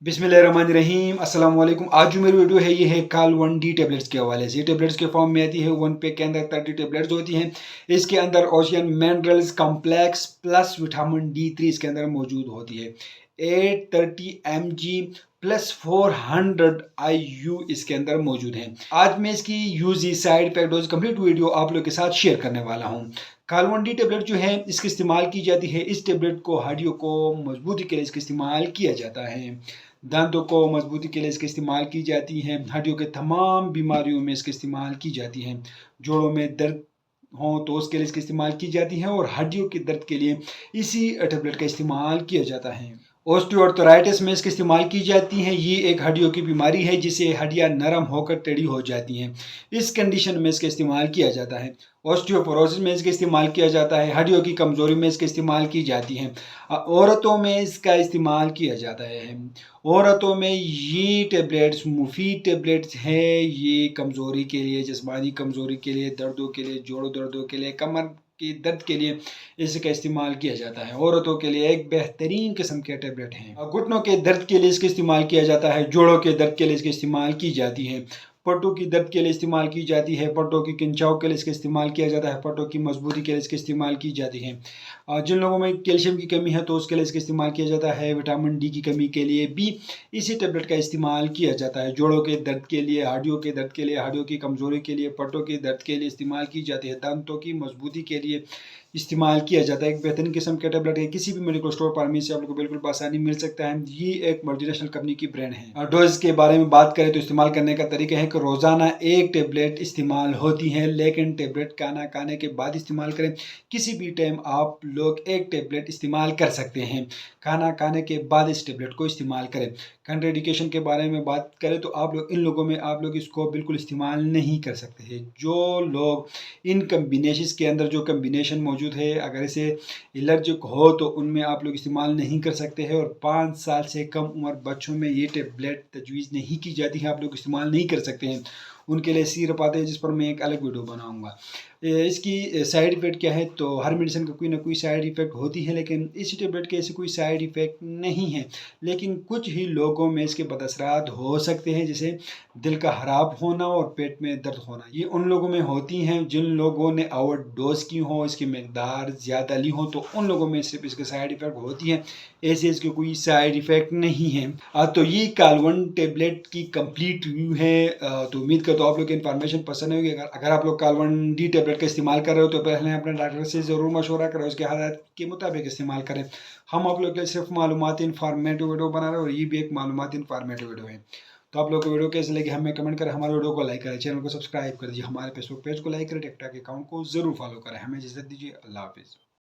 बिस्मिल्लाहिर्रहमानिर्रहीम अस्सलाम वालेकुम। आज जो मेरी वीडियो है ये है काल-1D टैबलेट्स के हवाले से। ये टैबलेट्स के फॉर्म में आती है, 1 पैक के अंदर 30 टैबलेट्स होती हैं। इसके अंदर ocean minerals complex plus vitamin D3 इसके अंदर मौजूद होती है। 830 mg प्लस 400 IU इसके अंदर मौजूद हैं। आज मैं इसकी यूजी side effect dose complete video आप लोग के साथ शेयर करने वाला हूँ। काल-1D टैबलेट जो है इसकी इस्तेमाल की जाती है। इस टैबलेट को हड्डियों को मजबूती के लिए इसका इस्तेमाल किया जाता है। दांतों को मजबूती के लिए इसका इस्तेमाल की जाती है। हड्डियों के तमाम बीमारियों में इसका इस्तेमाल की जाती है। जोड़ों में दर्द हो तो उसके लिए इसका इस्तेमाल की जाती है और हड्डियों के दर्द के लिए इसी टैबलेट का इस्तेमाल किया जाता है। ऑस्टियोआर्थराइटिस में इसका इस्तेमाल की जाती हैं। ये एक हड्डियों की बीमारी है जिसे हड्डियां नरम होकर टेढ़ी हो जाती हैं। इस कंडीशन में इसका इस्तेमाल किया जाता है। ऑस्टियोपोरोसिस में इसका इस्तेमाल किया जाता है। हड्डियों की कमजोरी में इसका इस्तेमाल की जाती है। औरतों में इसका इस्तेमाल किया जाता है। औरतों में ये टैबलेट्स मुफीद टैबलेट्स हैं। ये कमजोरी के लिए, जिस्मानी कमजोरी के लिए, दर्दों के लिए, जोड़ों दर्दों के लिए, कमर की दर्द के लिए इसका इस्तेमाल किया जाता है। औरतों के लिए एक बेहतरीन किस्म के टैबलेट हैं। घुटनों के दर्द के लिए इसका इस्तेमाल किया जाता है। जोड़ों के दर्द के लिए इसका इस्तेमाल की जाती है। पट्टों की दर्द के लिए इस्तेमाल की जाती है। पट्टों की किंचाव के लिए इसका इस्तेमाल किया जाता है। पट्टों की मजबूती के लिए इसका इस्तेमाल की जाती है। जिन लोगों में कैल्शियम की कमी है तो उसके लिए इसका इस्तेमाल किया जाता है। विटामिन डी की कमी के लिए भी इसी टैबलेट का इस्तेमाल किया जाता है। जोड़ों के दर्द के लिए, हड्डियों के दर्द के लिए, हड्डियों की कमजोरी के लिए, पट्टों के दर्द के लिए इस्तेमाल की जाती है। दांतों की मजबूती के लिए इस्तेमाल किया जाता है। एक बेहतरीन किस्म का टैबलेट है। किसी भी मेडिकल स्टोर फार्मेसी से आप लोग को बिल्कुल आसानी मिल सकता है। ये एक मल्टीनेशनल कंपनी की ब्रांड है। डोज के बारे में बात करें तो इस्तेमाल करने का तरीका है कि रोजाना एक टैबलेट इस्तेमाल होती है, लेकिन टैबलेट खाना खाने के बाद इस्तेमाल करें। किसी भी टाइम आप लोग एक टैबलेट इस्तेमाल कर सकते हैं। खाना खाने के बाद इस टैबलेट को इस्तेमाल करें। कंट्राइंडिकेशन के बारे में बात करें तो इन लोगों में आप लोग इसको बिल्कुल इस्तेमाल नहीं कर सकते हैं। जो लोग इन कम्बिनेशन के अंदर जो कम्बिनेशन मौजूद है, अगर इसे एलर्जिक हो तो उनमें आप लोग इस्तेमाल नहीं कर सकते हैं। और 5 साल से कम उम्र बच्चों में ये टैबलेट तजवीज़ नहीं की जाती है, आप लोग इस्तेमाल नहीं कर सकते हैं। उनके लिए सिरप आते हैं जिस पर मैं एक अलग वीडियो बनाऊंगा। इसकी साइड इफ़ेक्ट क्या है तो हर मेडिसिन का कोई ना कोई साइड इफ़ेक्ट होती है, लेकिन इस टैबलेट के ऐसे कोई साइड इफ़ेक्ट नहीं है। लेकिन कुछ ही लोगों में इसके बदअसरात हो सकते हैं, जैसे दिल का खराब होना और पेट में दर्द होना। ये उन लोगों में होती हैं जिन लोगों ने ओवर डोज की हो, इसकी मकदार ज़्यादा ली हो, तो उन लोगों में सिर्फ इसके साइड इफ़ेक्ट होती है। ऐसे इसके कोई साइड इफ़ेक्ट नहीं है। तो ये काल-1 टैबलेट की कंप्लीट रिव्यू है। तो उम्मीद करता हूँ आप लोग को इन्फॉर्मेशन पसंद होगी। अगर आप लोग काल-1D टैबलेट का इस्तेमाल कर रहे हो तो पहले अपने डॉक्टर से ज़रूर मशवरा करें, उसके हालात के मुताबिक इस्तेमाल करें। हम आप लोग के लिए सिर्फ मालूमाती इन्फॉर्मेटिव वीडियो बना रहे हैं और ये भी एक मालूमाती इन्फॉर्मेटिव वीडियो है। तो आप लोग को वीडियो कैसे लगी हमें कमेंट करें, हमारे वीडियो को लाइक करें, चैनल को सब्सक्राइब कर दीजिए, हमारे फेसबुक पेज को लाइक करें, टिकटॉक अकाउंट को जरूर फॉलो करें। हमें इजाजत दीजिए। अल्लाह हाफिज़।